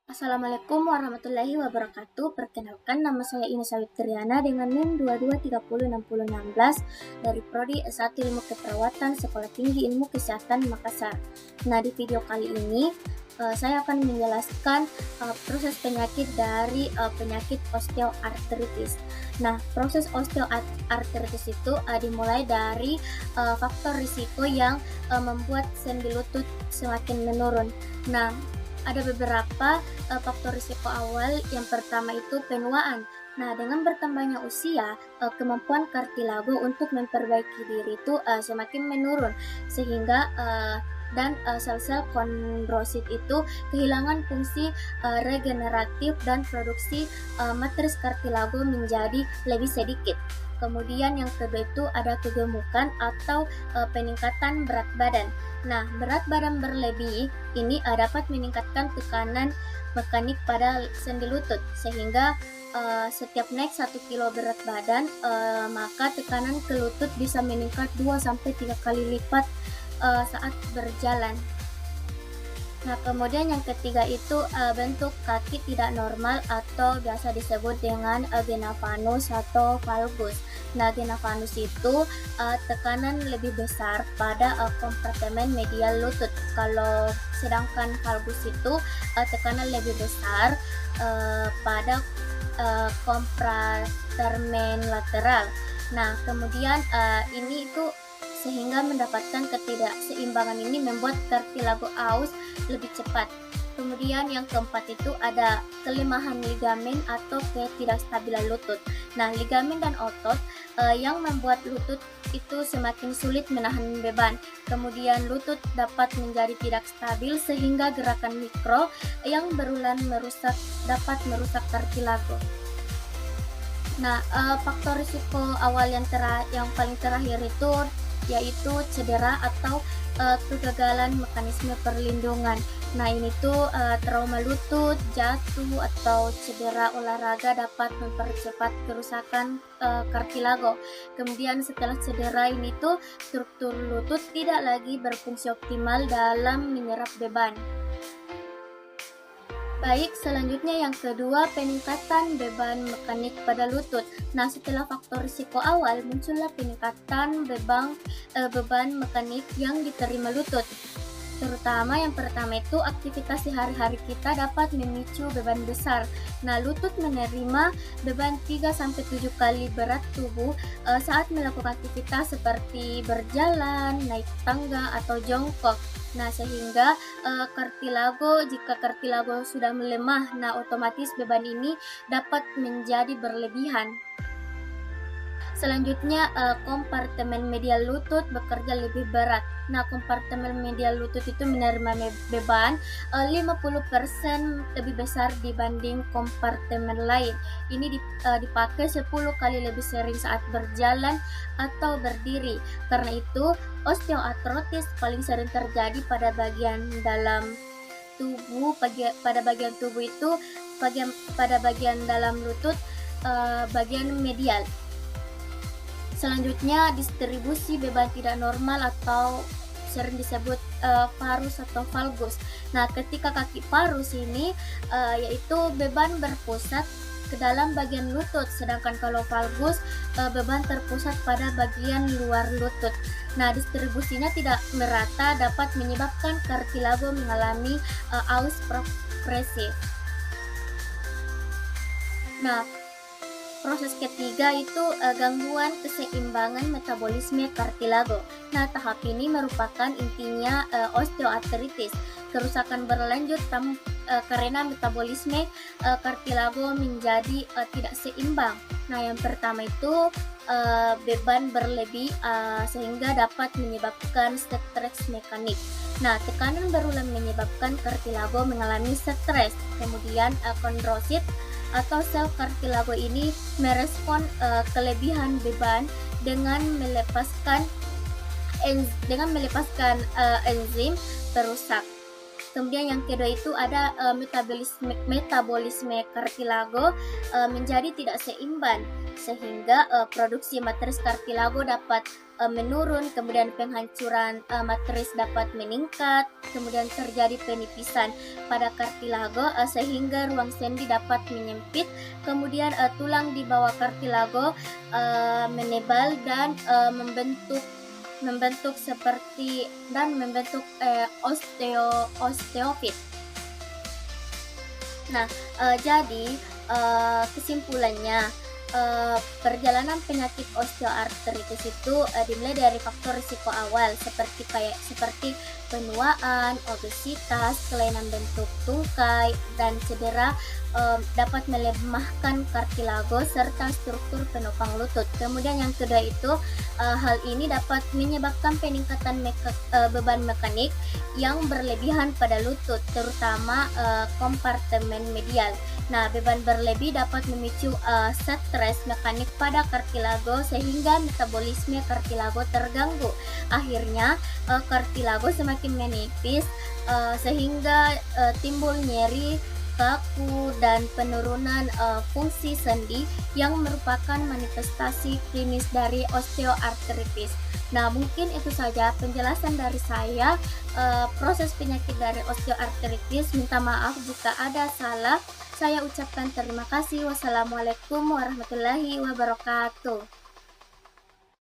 Assalamualaikum warahmatullahi wabarakatuh. Perkenalkan, nama saya Ines Sawitriana dengan NIM 22306016 dari Prodi S1 Ilmu Keperawatan Sekolah Tinggi Ilmu Kesehatan Makassar. Nah, di video kali ini saya akan menjelaskan proses penyakit dari penyakit osteoartritis. Nah, proses osteoartritis itu dimulai dari faktor risiko yang membuat sendi lutut semakin menurun. Nah, ada beberapa faktor risiko awal. Yang pertama itu penuaan. Nah, dengan bertambahnya usia, kemampuan kartilago untuk memperbaiki diri itu semakin menurun, sehingga sel-sel kondrosit itu kehilangan fungsi regeneratif dan produksi matris kartilago menjadi lebih sedikit. Kemudian yang kedua itu ada kegemukan atau peningkatan berat badan. Nah, berat badan berlebih ini dapat meningkatkan tekanan mekanik pada sendi lutut, sehingga setiap naik 1 kilo berat badan, maka tekanan ke lutut bisa meningkat 2-3 kali lipat saat berjalan. Nah, kemudian yang ketiga itu bentuk kaki tidak normal atau biasa disebut dengan vena vanus atau valgus. Nah, vena vanus itu tekanan lebih besar pada kompartemen medial lutut. Kalau sedangkan valgus itu tekanan lebih besar pada kompartemen lateral. Nah, kemudian ini itu sehingga mendapatkan ketidakseimbangan ini membuat kartilago aus lebih cepat. Kemudian yang keempat itu ada kelemahan ligamen atau ketidakstabilan lutut. Nah, ligamen dan otot yang membuat lutut itu semakin sulit menahan beban. Kemudian lutut dapat menjadi tidak stabil sehingga gerakan mikro yang berulang dapat merusak kartilago. Nah, faktor risiko awal yang paling terakhir itu yaitu cedera atau kegagalan mekanisme perlindungan. Nah, ini tuh trauma lutut, jatuh, atau cedera olahraga dapat mempercepat kerusakan kartilago. Kemudian setelah cedera ini tuh struktur lutut tidak lagi berfungsi optimal dalam menyerap beban. Baik, selanjutnya yang kedua, peningkatan beban mekanik pada lutut. Nah, setelah faktor risiko awal, muncullah peningkatan beban mekanik yang diterima lutut. Terutama yang pertama itu aktivitas sehari-hari kita dapat memicu beban besar. Nah, lutut menerima beban 3-7 kali berat tubuh saat melakukan aktivitas seperti berjalan, naik tangga, atau jongkok. Nah, sehingga jika kartilago sudah melemah, nah otomatis beban ini dapat menjadi berlebihan. Selanjutnya, kompartemen medial lutut bekerja lebih berat. Nah, kompartemen medial lutut itu menerima beban 50% lebih besar dibanding kompartemen lain. Ini dipakai 10 kali lebih sering saat berjalan atau berdiri. Karena itu, osteoartritis paling sering terjadi pada bagian dalam tubuh. Pada bagian tubuh itu, pada bagian dalam lutut, bagian medial. Selanjutnya, distribusi beban tidak normal atau sering disebut parus atau valgus. Nah, ketika kaki parus ini yaitu beban berpusat ke dalam bagian lutut, sedangkan kalau valgus beban terpusat pada bagian luar lutut. Nah, distribusinya tidak merata dapat menyebabkan kartilago mengalami aus progresif. Nah, proses ketiga itu gangguan keseimbangan metabolisme kartilago. Nah, tahap ini merupakan intinya osteoartritis. Kerusakan berlanjut karena metabolisme kartilago menjadi tidak seimbang. Nah, yang pertama itu beban berlebih sehingga dapat menyebabkan stres mekanik. Nah, tekanan berulang menyebabkan kartilago mengalami stres. Kemudian kondrosit atau sel kartilago ini merespon kelebihan beban dengan melepaskan enzim perusak. Kemudian yang kedua itu ada metabolisme kartilago menjadi tidak seimbang, sehingga produksi matris kartilago dapat menurun, kemudian penghancuran matris dapat meningkat, kemudian terjadi penipisan pada kartilago sehingga ruang sendi dapat menyempit, kemudian tulang di bawah kartilago menebal dan membentuk seperti dan membentuk osteofit. Nah, jadi kesimpulannya, perjalanan penyakit osteoartritis itu dimulai dari faktor risiko awal seperti penuaan, obesitas, kelainan bentuk tungkai, dan cedera dapat melemahkan kartilago serta struktur penopang lutut. Kemudian yang kedua itu hal ini dapat menyebabkan peningkatan beban mekanik yang berlebihan pada lutut, terutama kompartemen medial. Nah, beban berlebih dapat memicu stres mekanik pada kartilago sehingga metabolisme kartilago terganggu. Akhirnya kartilago semakin menipis sehingga timbul nyeri, kaku, dan penurunan fungsi sendi yang merupakan manifestasi klinis dari osteoartritis. Nah, mungkin itu saja penjelasan dari saya proses penyakit dari osteoartritis. Minta maaf jika ada salah. Saya ucapkan terima kasih. Wassalamualaikum warahmatullahi wabarakatuh.